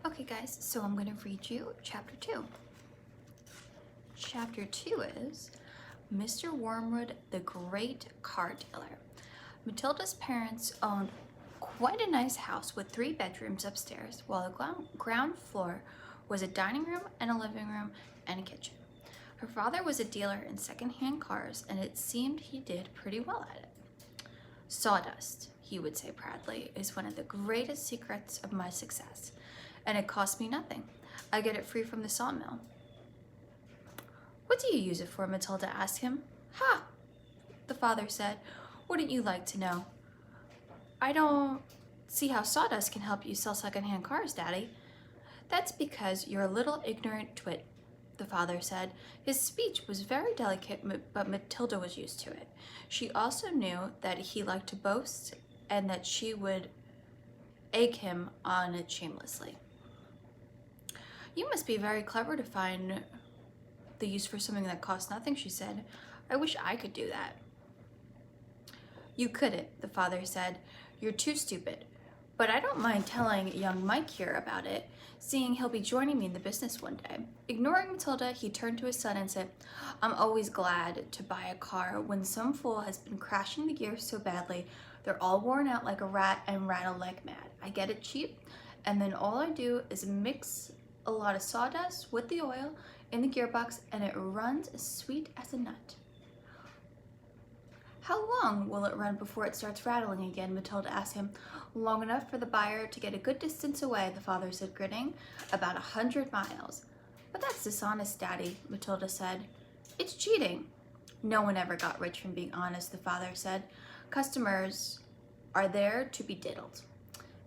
Okay guys, so I'm going to read you chapter 2. Chapter 2 is Mr. Wormwood, the Great Car Dealer. Matilda's parents owned quite a nice house with 3 bedrooms upstairs, while the ground floor was a dining room and a living room and a kitchen. Her father was a dealer in second-hand cars, and it seemed he did pretty well at it. Sawdust, he would say proudly, is one of the greatest secrets of my success. And it costs me nothing. I get it free from the sawmill. What do you use it for? Matilda asked him. Ha! The father said. Wouldn't you like to know? I don't see how sawdust can help you sell second-hand cars, Daddy. That's because you're a little ignorant twit, the father said. His speech was very delicate, but Matilda was used to it. She also knew that he liked to boast and that she would egg him on it shamelessly. You must be very clever to find the use for something that costs nothing, she said. I wish I could do that. You couldn't, the father said. You're too stupid. But I don't mind telling young Mike here about it, seeing he'll be joining me in the business one day. Ignoring Matilda, he turned to his son and said, I'm always glad to buy a car when some fool has been crashing the gears so badly they're all worn out like a rat and rattle like mad. I get it cheap, and then all I do is mix a lot of sawdust with the oil in the gearbox, and it runs as sweet as a nut. How long will it run before it starts rattling again? Matilda asked him. Long enough for the buyer to get a good distance away, the father said, grinning. About 100 miles. But that's dishonest, Daddy, Matilda said. It's cheating. No one ever got rich from being honest, the father said. Customers are there to be diddled.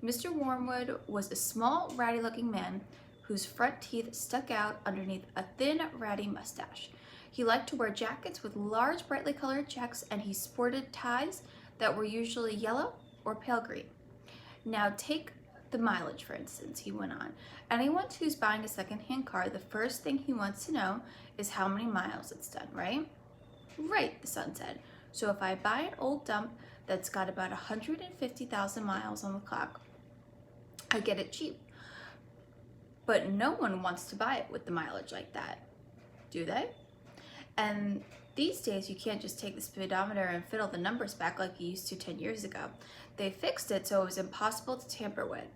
Mr. Wormwood was a small, ratty-looking man whose front teeth stuck out underneath a thin, ratty mustache. He liked to wear jackets with large, brightly colored checks, and he sported ties that were usually yellow or pale green. Now take the mileage, for instance, he went on. Anyone who's buying a second-hand car, the first thing he wants to know is how many miles it's done, right? Right, the son said. So if I buy an old dump that's got about 150,000 miles on the clock, I get it cheap. But no one wants to buy it with the mileage like that, do they? And these days you can't just take the speedometer and fiddle the numbers back like you used to 10 years ago. They fixed it so it was impossible to tamper with,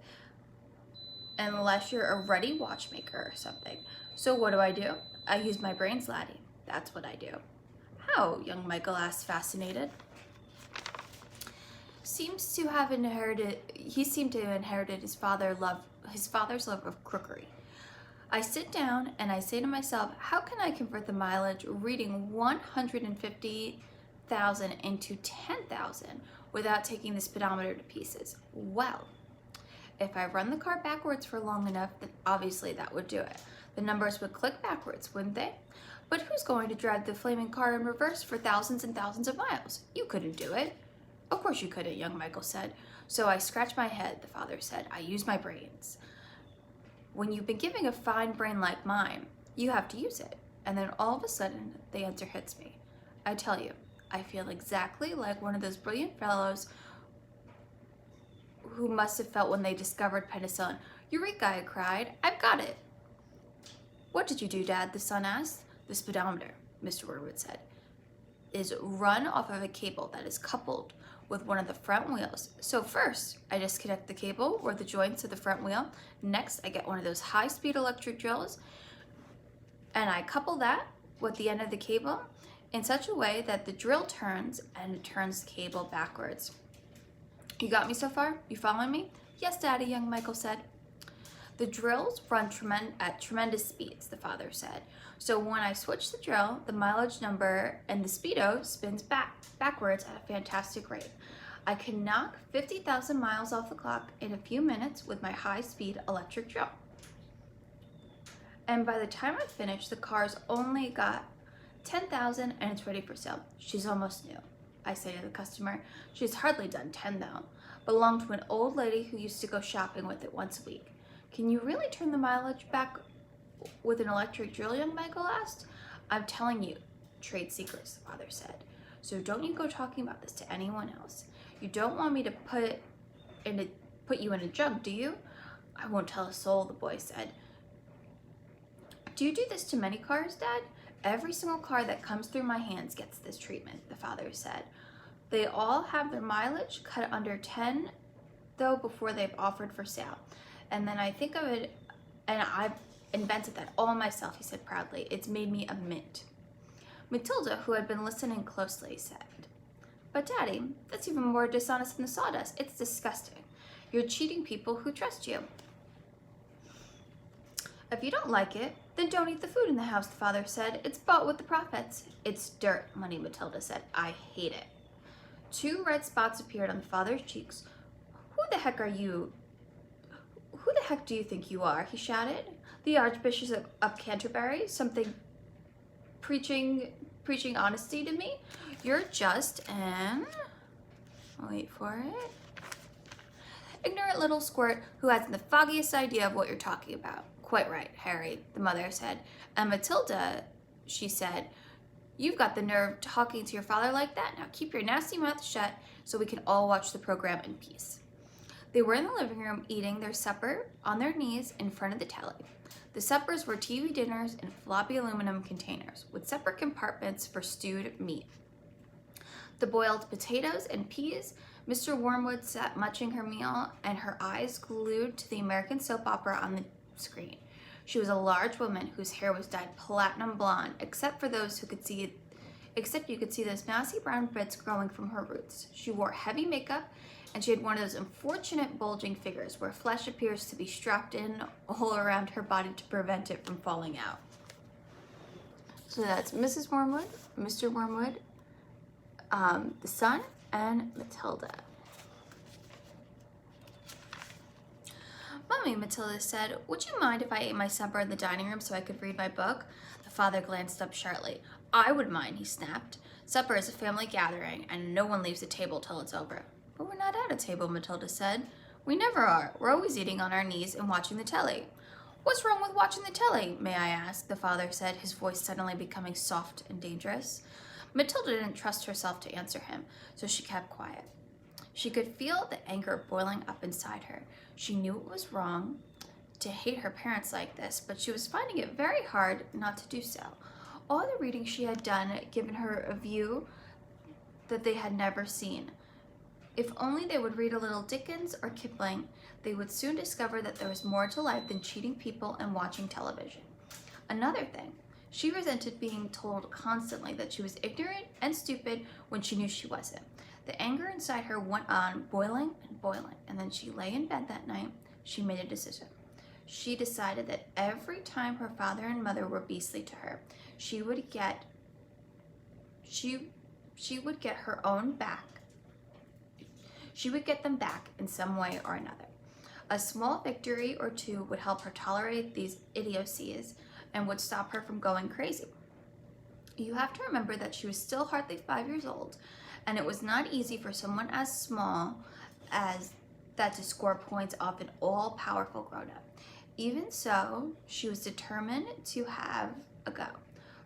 unless you're a ready watchmaker or something. So what do? I use my brains, laddie. That's what I do. How? Young Michael asked, fascinated. He seemed to have inherited his father's love of crookery. I sit down and I say to myself, how can I convert the mileage reading 150,000 into 10,000 without taking the speedometer to pieces? Well, if I run the car backwards for long enough, then obviously that would do it. The numbers would click backwards, wouldn't they? But who's going to drive the flaming car in reverse for thousands and thousands of miles? You couldn't do it. Of course you couldn't, young Michael said. So I scratch my head, the father said. I use my brains. When you've been given a fine brain like mine, you have to use it. And then all of a sudden, the answer hits me. I tell you, I feel exactly like one of those brilliant fellows who must have felt when they discovered penicillin. Eureka, I cried. I've got it. What did you do, Dad? The son asked. The speedometer, Mr. Wormwood said, is run off of a cable that is coupled with one of the front wheels. So first, I disconnect the cable or the joints of the front wheel. Next, I get one of those high-speed electric drills, and I couple that with the end of the cable in such a way that the drill turns, and it turns the cable backwards. You got me so far? You following me? Yes, Daddy, young Michael said. The drills run at tremendous speeds, the father said. So when I switch the drill, the mileage number and the speedo spins backwards at a fantastic rate. I can knock 50,000 miles off the clock in a few minutes with my high-speed electric drill. And by the time I finish, the car's only got 10,000 and it's ready for sale. She's almost new, I say to the customer. She's hardly done 10 though. Belonged to an old lady who used to go shopping with it once a week. Can you really turn the mileage back with an electric drill, young Michael asked. I'm telling you, trade secrets, the father said. So don't you go talking about this to anyone else. You don't want me to put you in a jug, do you? I won't tell a soul, the boy said. Do you do this to many cars, Dad? Every single car that comes through my hands gets this treatment, the father said. They all have their mileage cut under 10, though, before they've offered for sale. And then I think of it, and I've invented that all myself, he said proudly. It's made me a mint. Matilda, who had been listening closely, said, But Daddy, that's even more dishonest than the sawdust. It's disgusting. You're cheating people who trust you. If you don't like it, then don't eat the food in the house, the father said. It's bought with the profits. It's dirt money, Matilda said. I hate it. 2 red spots appeared on the father's cheeks. Who the heck are you? Who the heck do you think you are? He shouted. The Archbishop of Canterbury? Something preaching honesty to me? You're just an... wait for it. Ignorant little squirt who hasn't the foggiest idea of what you're talking about. Quite right, Harry, the mother said. And Matilda, she said, you've got the nerve talking to your father like that. Now keep your nasty mouth shut so we can all watch the program in peace. They were in the living room eating their supper on their knees in front of the telly. The suppers were TV dinners in floppy aluminum containers with separate compartments for stewed meat. The boiled potatoes and peas. Mr. Wormwood sat munching her meal and her eyes glued to the American soap opera on the screen. She was a large woman whose hair was dyed platinum blonde, except you could see those mousy brown bits growing from her roots. She wore heavy makeup, and she had one of those unfortunate bulging figures where flesh appears to be strapped in all around her body to prevent it from falling out. So that's Mrs. Wormwood, Mr. Wormwood, the son, and Matilda. Mommy, Matilda said, would you mind if I ate my supper in the dining room so I could read my book? The father glanced up sharply. I would mind, he snapped. Supper is a family gathering, and no one leaves the table till it's over. But we're not at a table, Matilda said. We never are. We're always eating on our knees and watching the telly. What's wrong with watching the telly, may I ask? The father said, his voice suddenly becoming soft and dangerous. Matilda didn't trust herself to answer him, so she kept quiet. She could feel the anger boiling up inside her. She knew it was wrong to hate her parents like this, but she was finding it very hard not to do so. All the reading she had done had given her a view that they had never seen. If only they would read a little Dickens or Kipling, they would soon discover that there was more to life than cheating people and watching television. Another thing, she resented being told constantly that she was ignorant and stupid when she knew she wasn't. The anger inside her went on boiling and boiling, and then she lay in bed that night. She made a decision. She decided that every time her father and mother were beastly to her, she would get her own back. She would get them back in some way or another. A small victory or two would help her tolerate these idiocies and would stop her from going crazy. You have to remember that she was still hardly 5 years old, and it was not easy for someone as small as that to score points off an all-powerful grown-up. Even so, she was determined to have a go.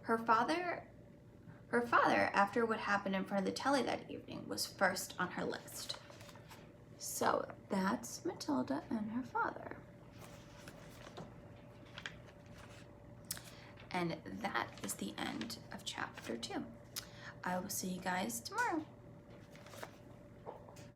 Her father, after what happened in front of the telly that evening, was first on her list. So that's Matilda and her father. And that is the end of chapter 2. I will see you guys tomorrow.